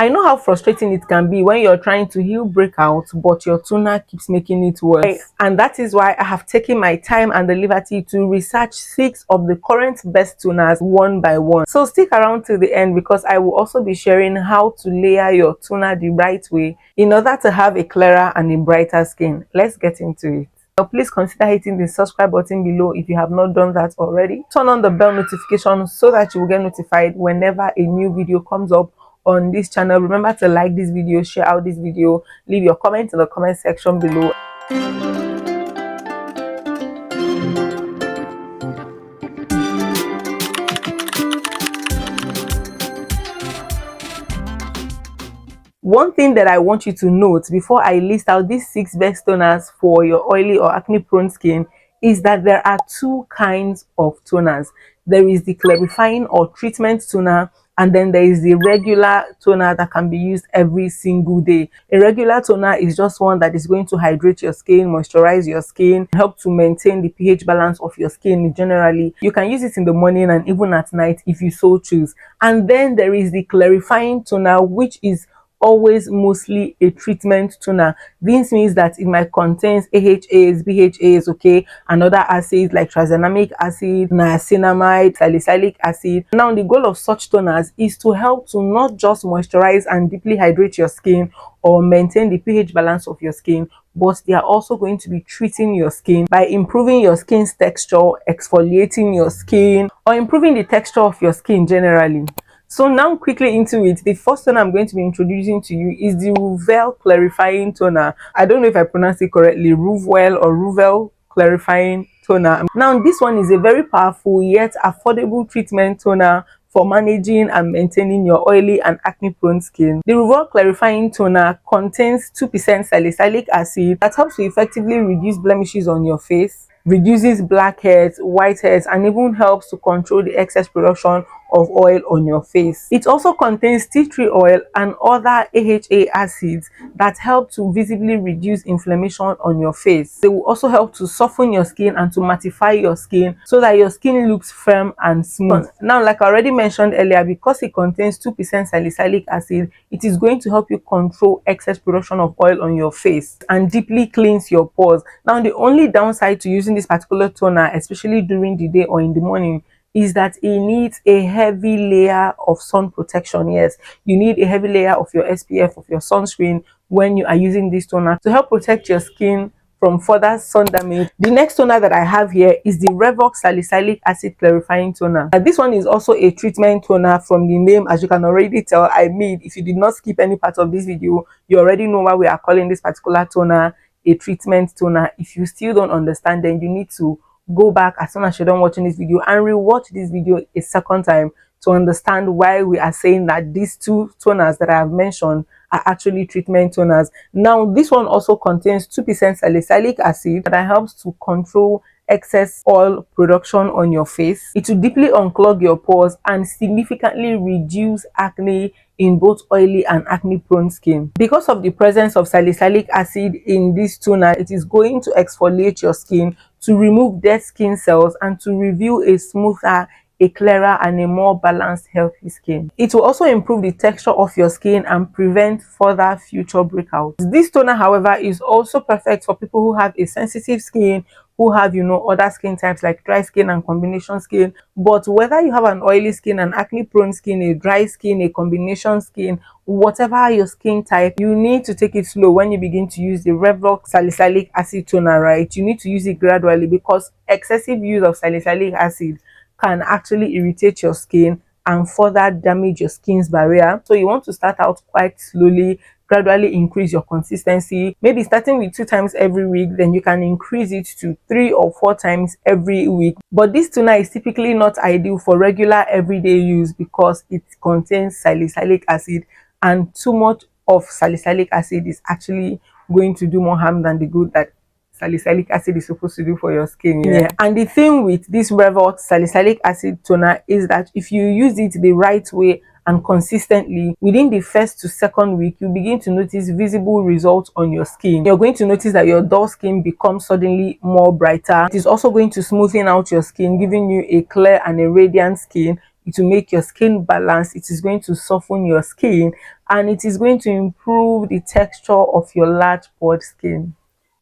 I know how frustrating it can be when you're trying to heal breakouts, but your toner keeps making it worse. And that is why I have taken my time and the liberty to research 6 of the current best toners one by one. So stick around till the end, because I will also be sharing how to layer your toner the right way in order to have a clearer and a brighter skin. Let's get into it. Now, please consider hitting the subscribe button below if you have not done that already. Turn on the bell notification so that you will get notified whenever a new video comes up on this channel. Remember to like this video, share out this video, leave your comments in the comment section below. One thing that I want you to note before I list out these 6 best toners for your oily or acne prone skin is that there are 2 kinds of toners. There is the clarifying or treatment toner, and then there is the regular toner that can be used every single day. A regular toner is just one that is going to hydrate your skin, moisturize your skin, help to maintain the pH balance of your skin generally. You can use it in the morning and even at night if you so choose. And then there is the clarifying toner, which is always mostly a treatment toner. This means that it might contain AHAs, BHAs, okay, and other acids like tranexamic acid, niacinamide, salicylic acid. Now, the goal of such toners is to help to not just moisturize and deeply hydrate your skin or maintain the pH balance of your skin, but they are also going to be treating your skin by improving your skin's texture, exfoliating your skin, or improving the texture of your skin generally. So now quickly into it. The first toner I'm going to be introducing to you is the Revuele clarifying toner. I don't know if I pronounced it correctly, Revuele or Revuele clarifying toner. Now this one is a very powerful yet affordable treatment toner for managing and maintaining your oily and acne prone skin. The Revuele clarifying toner contains 2% salicylic acid that helps to effectively reduce blemishes on your face, reduces blackheads, whiteheads, and even helps to control the excess production of oil on your face. It also contains tea tree oil and other AHA acids that help to visibly reduce inflammation on your face. They will also help to soften your skin and to mattify your skin so that your skin looks firm and smooth. Now, like I already mentioned earlier, because it contains 2% salicylic acid, it is going to help you control excess production of oil on your face and deeply cleanse your pores. Now, the only downside to using this particular toner, especially during the day or in the morning, is that it needs a heavy layer of sun protection. Yes, you need a heavy layer of your SPF, of your sunscreen, when you are using this toner to help protect your skin from further sun damage. The next toner that I have here is the Revox Salicylic Acid Clarifying Toner. This one is also a treatment toner. From the name, as you can already tell, if you did not skip any part of this video, you already know why we are calling this particular toner a treatment toner. If you still don't understand, then you need to go back as soon as you're done watching this video and rewatch this video a second time to understand why we are saying that these 2 toners that I have mentioned are actually treatment toners. Now, this one also contains 2% salicylic acid that helps to control excess oil production on your face. It will deeply unclog your pores and significantly reduce acne in both oily and acne prone skin. Because of the presence of salicylic acid in this toner, it is going to exfoliate your skin to remove dead skin cells and to reveal a smoother, a clearer, and a more balanced, healthy skin. It will also improve the texture of your skin and prevent further future breakouts. This toner, however, is also perfect for people who have a sensitive skin, who have other skin types like dry skin and combination skin. But whether you have an oily skin, an acne prone skin, a dry skin, a combination skin, whatever your skin type, you need to take it slow when you begin to use the Revox Salicylic Acid Toner, right? You need to use it gradually, because excessive use of salicylic acid can actually irritate your skin and further damage your skin's barrier. So you want to start out quite slowly, gradually increase your consistency, maybe starting with 2 times every week, then you can increase it to 3 or 4 times every week. But this toner is typically not ideal for regular everyday use because it contains salicylic acid, and too much of salicylic acid is actually going to do more harm than the good that salicylic acid is supposed to do for your skin. Yeah. And the thing with this Revox Salicylic Acid Toner is that if you use it the right way and consistently, within the 1st to 2nd week, you begin to notice visible results on your skin. You're going to notice that your dull skin becomes suddenly more brighter. It is also going to smoothen out your skin, giving you a clear and a radiant skin. it will make your skin balanced, it is going to soften your skin, and it is going to improve the texture of your large pored skin.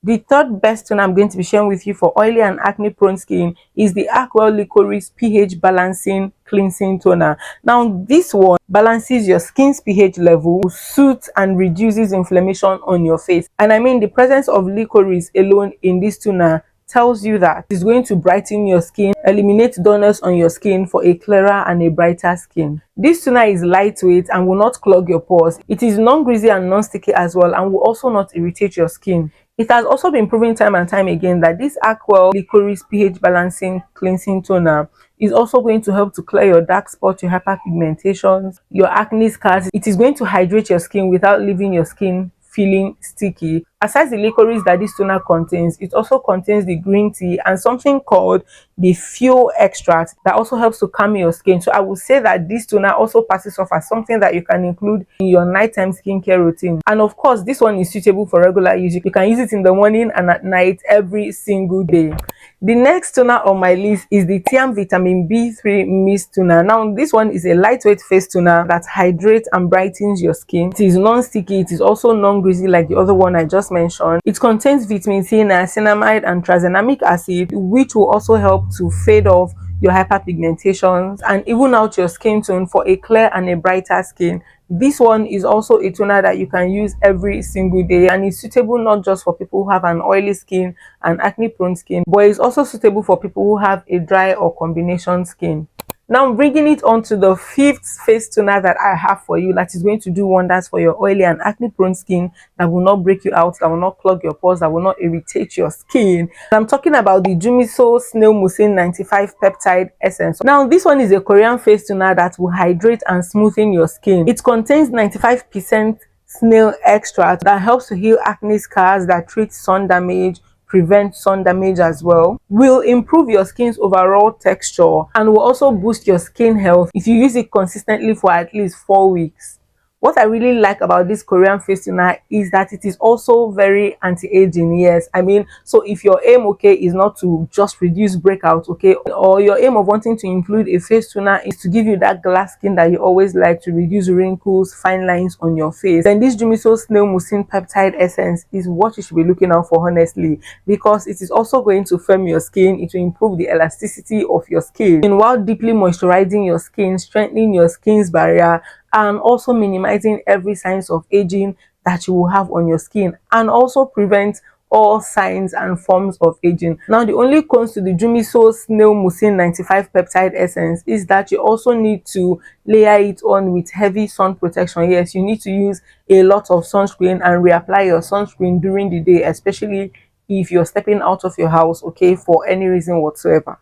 The third best toner I'm going to be sharing with you for oily and acne prone skin is the Acwell Licorice pH Balancing Cleansing Toner. Now this one balances your skin's pH level, soothes and reduces inflammation on your face. And I mean, the presence of licorice alone in this toner tells you that it's going to brighten your skin, eliminate dullness on your skin for a clearer and a brighter skin. This toner is lightweight and will not clog your pores. It is non-greasy and non-sticky as well, and will also not irritate your skin. It has also been proven time and time again that this Acwell Licorice pH Balancing Cleansing Toner is also going to help to clear your dark spots, your hyperpigmentations, your acne scars. It is going to hydrate your skin without leaving your skin feeling sticky. Aside the licorice that this toner contains, it also contains the green tea and something called the fuel extract that also helps to calm your skin. So I would say that this toner also passes off as something that you can include in your nighttime skincare routine. And of course, this one is suitable for regular use. You can use it in the morning and at night every single day. The next toner on my list is the Tiam Vitamin B3 Mist Toner. Now this one is a lightweight face toner that hydrates and brightens your skin. It is non-sticky, it is also non-greasy like the other one I just mentioned. It contains vitamin C, niacinamide and tranexamic acid, which will also help to fade off your hyperpigmentations and even out your skin tone for a clear and a brighter skin. This one is also a toner that you can use every single day, and is suitable not just for people who have an oily skin and acne prone skin, but it's also suitable for people who have a dry or combination skin. Now bringing it on to the fifth face toner that I have for you, that is going to do wonders for your oily and acne prone skin, that will not break you out, that will not clog your pores, that will not irritate your skin. I'm talking about the Jumiso Snail Mucin 95 Peptide Essence. Now this one is a Korean face toner that will hydrate and smoothen your skin. It contains 95% snail extract that helps to heal acne scars, that treats sun damage, prevent sun damage as well, will improve your skin's overall texture, and will also boost your skin health if you use it consistently for at least 4 weeks. What I really like about this Korean face toner is that it is also very anti-aging. Yes, I mean, so if your aim, okay, is not to just reduce breakouts, okay, or your aim of wanting to include a face toner is to give you that glass skin that you always like, to reduce wrinkles, fine lines on your face, then this Jumiso Snail Mucin Peptide Essence is what you should be looking out for, honestly, because it is also going to firm your skin. It will improve the elasticity of your skin, and while deeply moisturizing your skin, strengthening your skin's barrier, and also minimizing every signs of aging that you will have on your skin, and also prevent all signs and forms of aging. Now the only cons to the Jumiso Snail Mucin 95 Peptide Essence is that you also need to layer it on with heavy sun protection. Yes, you need to use a lot of sunscreen and reapply your sunscreen during the day, especially if you're stepping out of your house, okay, for any reason whatsoever.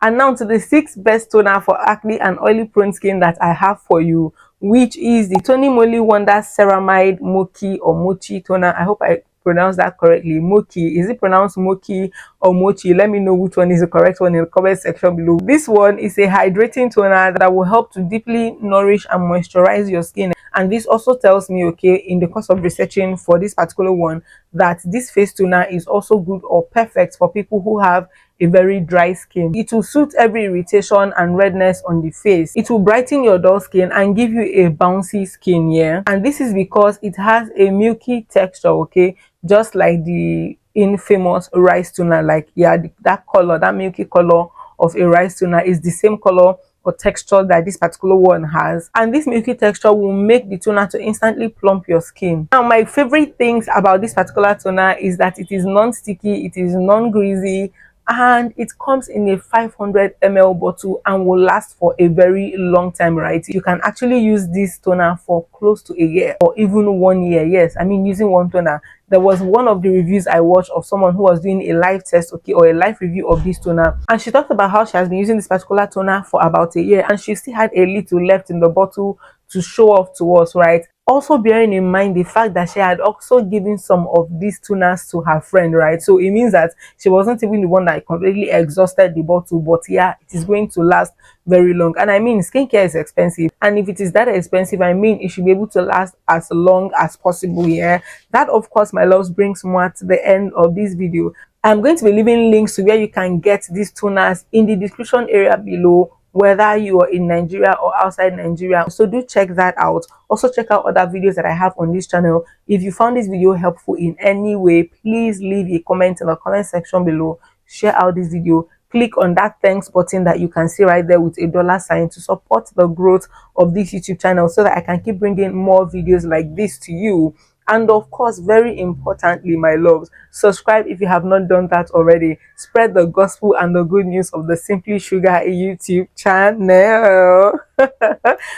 And now to the sixth best toner for acne and oily prone skin that I have for you, which is the Tony Moly Wonder Ceramide Mochi or Mochi toner. I hope I pronounced that correctly. Mochi. Is it pronounced Mochi or Mochi? Let me know which one is the correct one in the comment section below. This one is a hydrating toner that will help to deeply nourish and moisturize your skin. And this also tells me, okay, in the course of researching for this particular one, that this face toner is also good or perfect for people who have a very dry skin. It will suit every irritation and redness on the face. It will brighten your dull skin and give you a bouncy skin, yeah. And this is because it has a milky texture, okay, just like the infamous rice toner. Like, yeah, that color, that milky color of a rice toner is the same color or texture that this particular one has, and this milky texture will make the toner to instantly plump your skin. Now my favorite things about this particular toner is that it is non-sticky, it is non-greasy, and it comes in a 500 ml bottle and will last for a very long time, right? You can actually use this toner for close to a year or even 1 year. Yes, I mean, using one toner. There was one of the reviews I watched of someone who was doing a live test, okay, or a live review of this toner, and she talked about how she has been using this particular toner for about a year and she still had a little left in the bottle to show off to us, right? Also bearing in mind the fact that she had also given some of these toners to her friend, right? So it means that she wasn't even the one that completely exhausted the bottle, but yeah, it is going to last very long. And I mean, skincare is expensive, and if it is that expensive, I mean, it should be able to last as long as possible. Yeah, that of course, my loves, brings more to the end of this video. I'm going to be leaving links to where you can get these toners in the description area below, whether you are in Nigeria or outside Nigeria. So do check that out. Also check out other videos that I have on this channel. If you found this video helpful in any way, please leave a comment in the comment section below. Share out this video. Click on that thanks button that you can see right there with a $sign to support the growth of this YouTube channel, so that I can keep bringing more videos like this to you. And of course, very importantly, my loves, subscribe if you have not done that already. Spread the gospel and the good news of the Simply Shuga YouTube channel.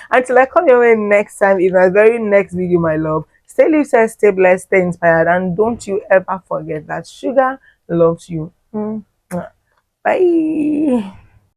Until I come your way next time in my very next video, my love, stay lifted, stay blessed, stay inspired, and don't you ever forget that Shuga loves you. Bye.